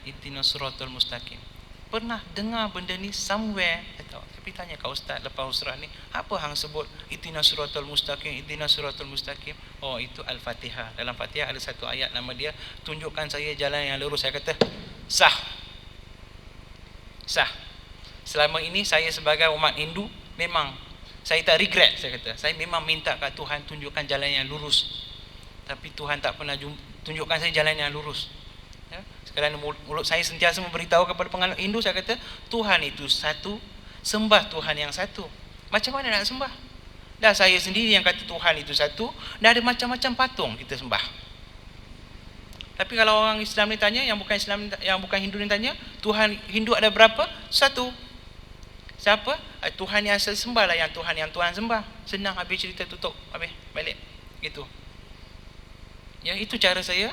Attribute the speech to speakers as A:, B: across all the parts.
A: ihdinas siratal mustaqim. Pernah dengar benda ni somewhere atau? Tapi tanya kat ustaz lepas usrah ni, apa hang sebut ihdinas siratal mustaqim, ihdinas siratal mustaqim? Oh, itu Al-Fatihah. Dalam Fatihah ada satu ayat nama dia, tunjukkan saya jalan yang lurus. Saya kata, sah. Sah. Selama ini saya sebagai umat Hindu, memang saya tak regret. Saya kata, saya memang minta kat Tuhan tunjukkan jalan yang lurus, tapi Tuhan tak pernah tunjukkan saya jalan yang lurus. Ya? Kerana mulut saya sentiasa memberitahu kepada penganut Hindu, saya kata Tuhan itu satu, sembah Tuhan yang satu. Macam mana nak sembah? Dah saya sendiri yang kata Tuhan itu satu, dah ada macam-macam patung kita sembah. Tapi kalau orang Islam ni tanya, yang bukan Islam, yang bukan Hindu ni tanya, Tuhan Hindu ada berapa? Satu. Siapa? Tuhan yang saya sembah lah, yang Tuhan sembah. Senang, habis cerita, tutup, habis, balik. Gitu. Ya, itu cara saya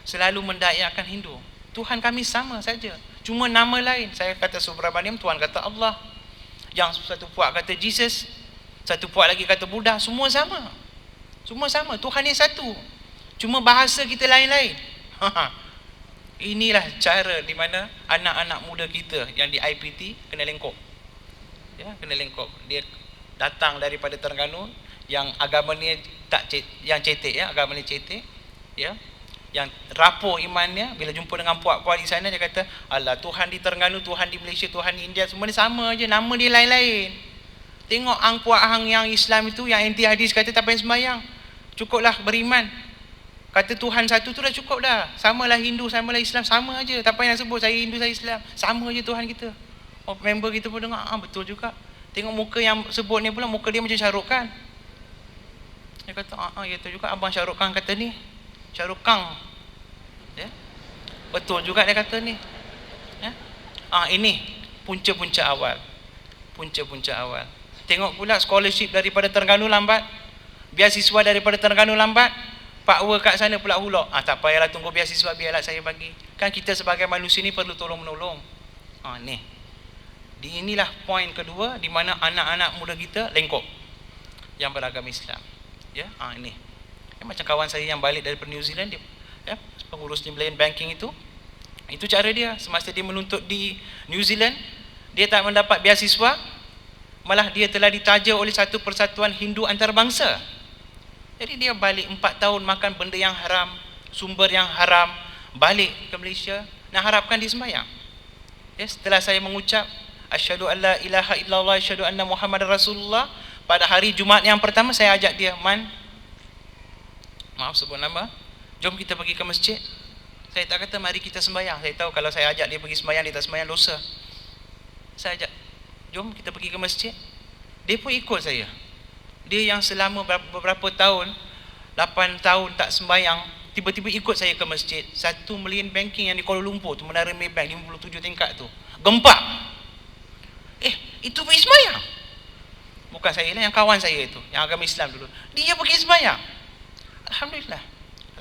A: selalu mendakyakan Hindu. Tuhan kami sama saja, cuma nama lain. Saya kata Subramaniam, Tuhan kata Allah. Yang satu puak kata Jesus, satu puak lagi kata Buddha. Semua sama. Semua sama, Tuhan yang satu, cuma bahasa kita lain-lain. Inilah cara di mana anak-anak muda kita yang di IPT kena lengkok. Ya, kena lengkok. Dia datang daripada Terengganu, yang agama ni yang cetek, ya, agama ni cetek, ya, yang rapuh imannya. Bila jumpa dengan puak-puak di sana, dia kata, alah, Tuhan di Terengganu, Tuhan di Malaysia, Tuhan di India, semua ni sama je, nama dia lain-lain. Tengok hang puak hang yang Islam itu, yang anti hadis, kata tak payah sembahyang, cukuplah beriman, kata Tuhan satu tu dah cukup dah. Samalah Hindu, samalah Islam, sama aja, tak payah nak sebut saya Hindu, saya Islam, sama aja Tuhan kita. Oh, member kita pun dengar, betul juga. Tengok muka yang sebut ni pula, muka dia macam Shah Rukh Khan. Dia kata, ya betul juga, abang Shah Rukh Khan kata ni, Shah Rukh Khan, ya? Betul juga dia kata ni, ya? Ini punca-punca awal. Punca-punca awal. Tengok pula scholarship daripada Terengganu lambat, beasiswa daripada Terengganu lambat, pakwa kat sana pula hulak. Tak payahlah tunggu beasiswa, biarlah saya bagi. Kan kita sebagai manusia ni perlu tolong-menolong. Ni. Inilah poin kedua di mana anak-anak muda kita lengkok yang beragama Islam. Ya, ini. Macam kawan saya yang balik daripada New Zealand, dia, ya, pengurus Timberland Banking itu cara dia. Semasa dia menuntut di New Zealand, dia tak mendapat beasiswa, malah dia telah ditaja oleh satu persatuan Hindu antarabangsa. Jadi dia balik 4 tahun makan benda yang haram, sumber yang haram, balik ke Malaysia, nak harapkan dia sembahyang. Ya, setelah saya mengucap asyhadu alla ilaha illallah asyhadu anna muhammadar rasulullah, pada hari Jumaat yang pertama saya ajak dia, maaf sebut nama, jom kita pergi ke masjid. Saya tak kata mari kita sembahyang. Saya tahu kalau saya ajak dia pergi sembahyang, dia tak sembahyang, dosa. Saya ajak, jom kita pergi ke masjid. Dia pun ikut saya. Dia yang selama beberapa tahun, 8 tahun tak sembahyang, tiba-tiba ikut saya ke masjid. 1 Million Banking yang di Kuala Lumpur tu, Menara Maybank 57 tingkat tu, gempak. Itu pergi sembahyang. Bukan saya lah, yang kawan saya itu, yang agama Islam dulu, dia pergi sembahyang. Alhamdulillah.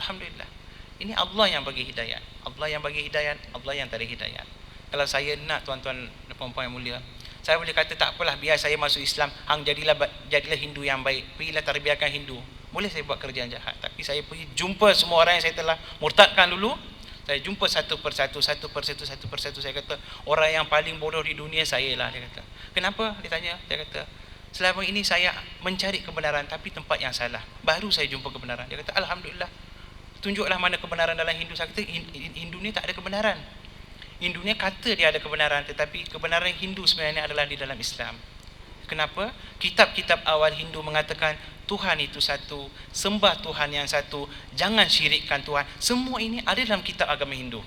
A: Alhamdulillah. Ini Allah yang bagi hidayat. Allah yang bagi hidayat, Allah yang tarik hidayat. Kalau saya nak, tuan-tuan dan puan-puan yang mulia, saya boleh kata tak apalah, biar saya masuk Islam, hang jadilah Hindu yang baik, pergilah tarbiyahkan Hindu. Boleh saya buat kerjaan jahat, tapi saya pergi jumpa semua orang yang saya telah murtadkan dulu. Saya jumpa satu persatu. Saya kata, orang yang paling bodoh di dunia saya lah, dia kata. Kenapa? Dia tanya. Saya kata, selama ini saya mencari kebenaran, tapi tempat yang salah. Baru saya jumpa kebenaran. Dia kata, alhamdulillah, tunjuklah mana kebenaran dalam Hindu. Saya kata, Hindu ni tak ada kebenaran. Hindu ni kata dia ada kebenaran, tetapi kebenaran Hindu sebenarnya adalah di dalam Islam. Kenapa? Kitab-kitab awal Hindu mengatakan Tuhan itu satu, sembah Tuhan yang satu, jangan syirikkan Tuhan. Semua ini ada dalam kitab agama Hindu.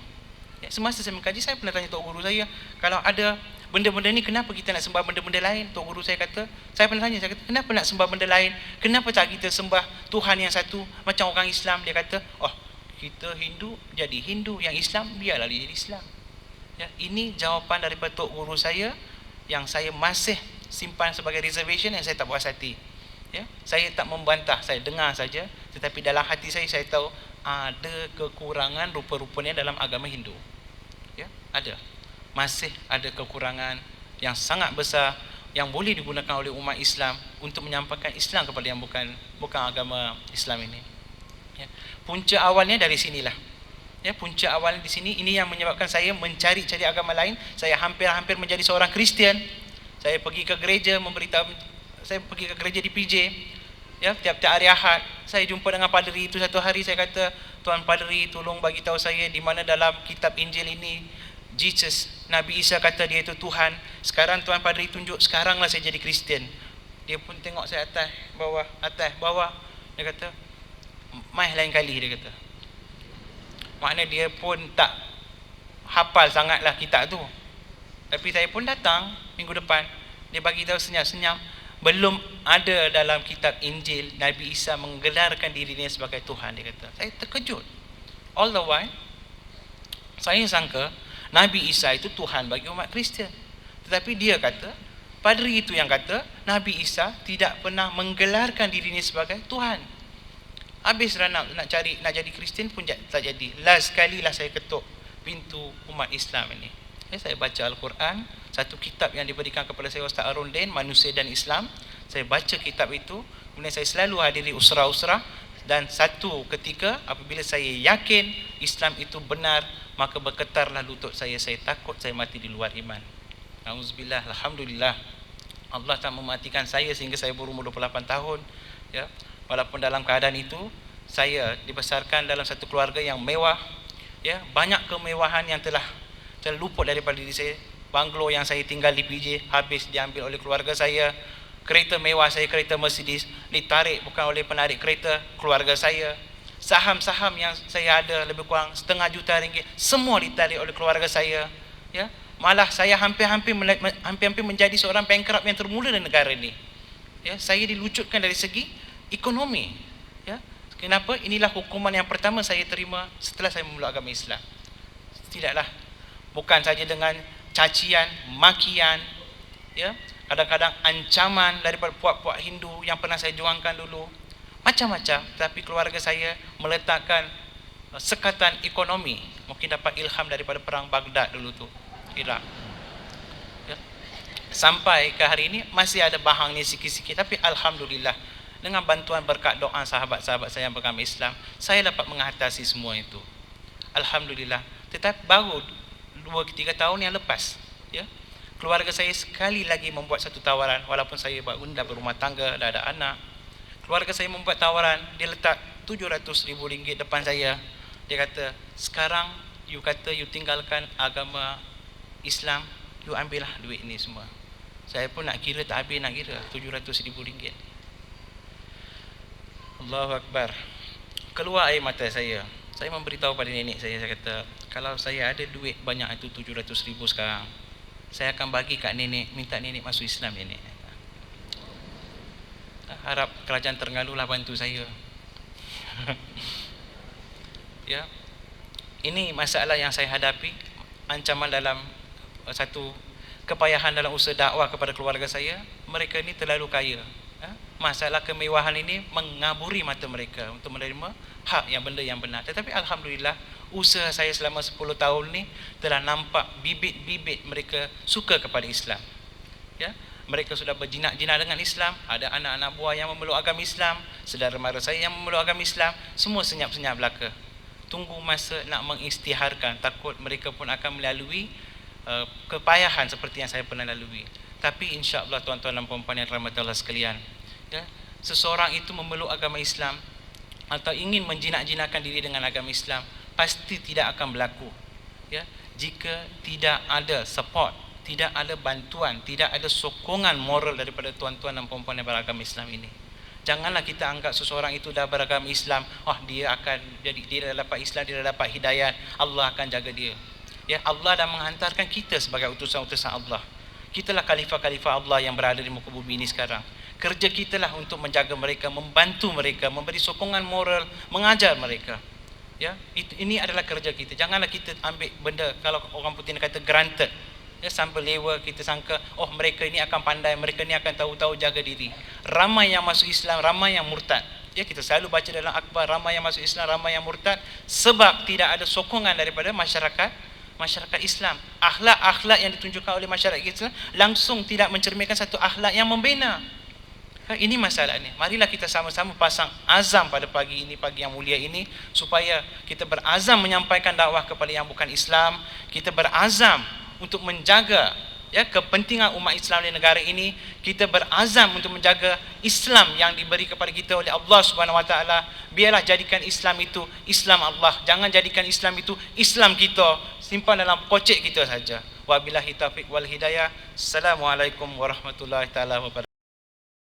A: Ya, semasa saya mengkaji, saya pernah tanya tok guru saya, kalau ada benda-benda ni, kenapa kita nak sembah benda-benda lain? Tok guru saya kata, saya pernah tanya, saya kata, kenapa nak sembah benda lain? Kenapa tak kita sembah Tuhan yang satu macam orang Islam? Dia kata, kita Hindu jadi Hindu, yang Islam biarlah dia jadi Islam. Ya, ini jawapan daripada tok guru saya yang saya masih simpan sebagai reservation, yang saya tak puas hati. Ya, saya tak membantah, saya dengar saja, tetapi dalam hati saya tahu ada kekurangan rupa-rupanya dalam agama Hindu. Ya, ada. Masih ada kekurangan yang sangat besar yang boleh digunakan oleh umat Islam untuk menyampaikan Islam kepada yang bukan agama Islam ini. Ya. Punca awalnya dari sinilah. Ya, punca awal di sini, ini yang menyebabkan saya mencari-cari agama lain. Saya hampir-hampir menjadi seorang Kristian. Saya pergi ke gereja, saya pergi ke gereja di PJ. Ya, tiap-tiap hari Ahad saya jumpa dengan paderi itu. Satu hari saya kata, "Tuan Paderi, tolong bagi tahu saya di mana dalam kitab Injil ini Jesus, Nabi Isa kata dia itu Tuhan. Sekarang Tuan Paderi tunjuk, sekaranglah saya jadi Kristian." Dia pun tengok saya atas bawah. Dia kata, "Mai lain kali," dia kata. Maknanya dia pun tak hafal sangatlah kitab tu. Tapi saya pun datang minggu depan. Dia bagi tahu senyap-senyap, belum ada dalam kitab Injil Nabi Isa menggelarkan dirinya sebagai Tuhan, dia kata. Saya terkejut. All the while saya sangka Nabi Isa itu Tuhan bagi umat Kristian. Tetapi dia kata, paderi itu yang kata Nabi Isa tidak pernah menggelarkan dirinya sebagai Tuhan. Habislah nak jadi Kristian pun tak jadi. Last sekali lah saya ketuk pintu umat Islam ini. Saya baca Al-Quran, satu kitab yang diberikan kepada saya Ustaz Arun Din, Manusia dan Islam. Saya baca kitab itu, kemudian saya selalu hadiri usrah-usrah, dan satu ketika apabila saya yakin Islam itu benar, maka bergetarlah lutut saya takut saya mati di luar iman. Auzubillah. Alhamdulillah Allah tak mematikan saya sehingga saya berumur 28 tahun, ya. Walaupun dalam keadaan itu saya dibesarkan dalam satu keluarga yang mewah, ya, banyak kemewahan yang telah luput daripada diri saya. Banglo yang saya tinggal di PJ habis diambil oleh keluarga saya. Kereta mewah saya, kereta Mercedes, ditarik bukan oleh penarik kereta, keluarga saya. Saham-saham yang saya ada lebih kurang RM500,000, semua ditarik oleh keluarga saya, ya. Malah saya hampir-hampir menjadi seorang bankrupt yang termula di negara ini, ya. Saya dilucutkan dari segi ekonomi, ya. Kenapa? Inilah hukuman yang pertama saya terima setelah saya memeluk agama Islam. Tidaklah, bukan saja dengan cacian, makian, ya, kadang-kadang ancaman daripada puak-puak Hindu yang pernah saya juangkan dulu, macam-macam. Tapi keluarga saya meletakkan sekatan ekonomi, mungkin dapat ilham daripada perang Baghdad dulu tu, Iraq, ya. Sampai ke hari ini masih ada bahang ni sikit-sikit, tapi Alhamdulillah dengan bantuan berkat doa sahabat-sahabat saya yang beragama Islam, saya dapat mengatasi semua itu. Alhamdulillah. Tetapi baru 2-3 tahun yang lepas, ya, keluarga saya sekali lagi membuat satu tawaran. Walaupun saya dah berumah tangga, dah ada anak, keluarga saya membuat tawaran. Dia letak RM700,000 depan saya. Dia kata, sekarang you kata you tinggalkan agama Islam, you ambillah duit ni semua. Saya pun nak kira tak habis nak kira RM700,000. Allahu Akbar. Keluar air mata saya. Saya memberitahu pada nenek saya kata, kalau saya ada duit banyak itu RM700,000 sekarang, saya akan bagi kat nenek, minta nenek masuk Islam, nenek. Harap kerajaan Terengganu lah bantu saya. Ya. Ini masalah yang saya hadapi, ancaman dalam satu kepayahan dalam usaha dakwah kepada keluarga saya. Mereka ini terlalu kaya. Masalah kemewahan ini mengaburi mata mereka untuk menerima hak yang benda yang benar. Tetapi Alhamdulillah, usaha saya selama 10 tahun ni telah nampak bibit-bibit mereka suka kepada Islam, ya. Mereka sudah berjinak-jinak dengan Islam. Ada anak-anak buah yang memeluk agama Islam, saudara mara saya yang memeluk agama Islam. Semua senyap-senyap belaka. Tunggu masa nak mengisytiharkan, takut mereka pun akan melalui kepayahan seperti yang saya pernah lalui. Tapi insya-Allah tuan-tuan dan puan-puan yang dirahmati Allah sekalian, ya, seseorang itu memeluk agama Islam atau ingin menjinak-jinakkan diri dengan agama Islam, pasti tidak akan berlaku, ya, jika tidak ada support, tidak ada bantuan, tidak ada sokongan moral daripada tuan-tuan dan puan-puan yang beragama Islam ini. Janganlah kita anggap seseorang itu dah beragama Islam, dia akan jadi, dia dah dapat Islam, dia dah dapat hidayat, Allah akan jaga dia. Ya, Allah dah menghantarkan kita sebagai utusan-utusan Allah. Kitalah khalifah-khalifah Allah yang berada di muka bumi ini sekarang. Kerja kita lah untuk menjaga mereka, membantu mereka, memberi sokongan moral, mengajar mereka. Ya, ini adalah kerja kita. Janganlah kita ambil benda, kalau orang putih kata granted, ya, sampai lewa kita sangka mereka ini akan pandai, mereka ini akan tahu-tahu jaga diri. Ramai yang masuk Islam, ramai yang murtad. Ya, kita selalu baca dalam akhbar, ramai yang masuk Islam, ramai yang murtad, sebab tidak ada sokongan daripada masyarakat Islam. Akhlak-akhlak yang ditunjukkan oleh masyarakat Islam langsung tidak mencerminkan satu akhlak yang membina. Ini masalah ni. Marilah kita sama-sama pasang azam pada pagi ini, pagi yang mulia ini, supaya kita berazam menyampaikan dakwah kepada yang bukan Islam. Kita berazam untuk menjaga kepentingan umat Islam di negara ini. Kita berazam untuk menjaga Islam yang diberi kepada kita oleh Allah Subhanahu Wa Taala. Biarlah jadikan Islam itu Islam Allah. Jangan jadikan Islam itu Islam kita, simpan dalam pocek kita saja. Wabillahi taufiq wal hidayah. Assalamualaikum warahmatullahi taala wabarakatuh.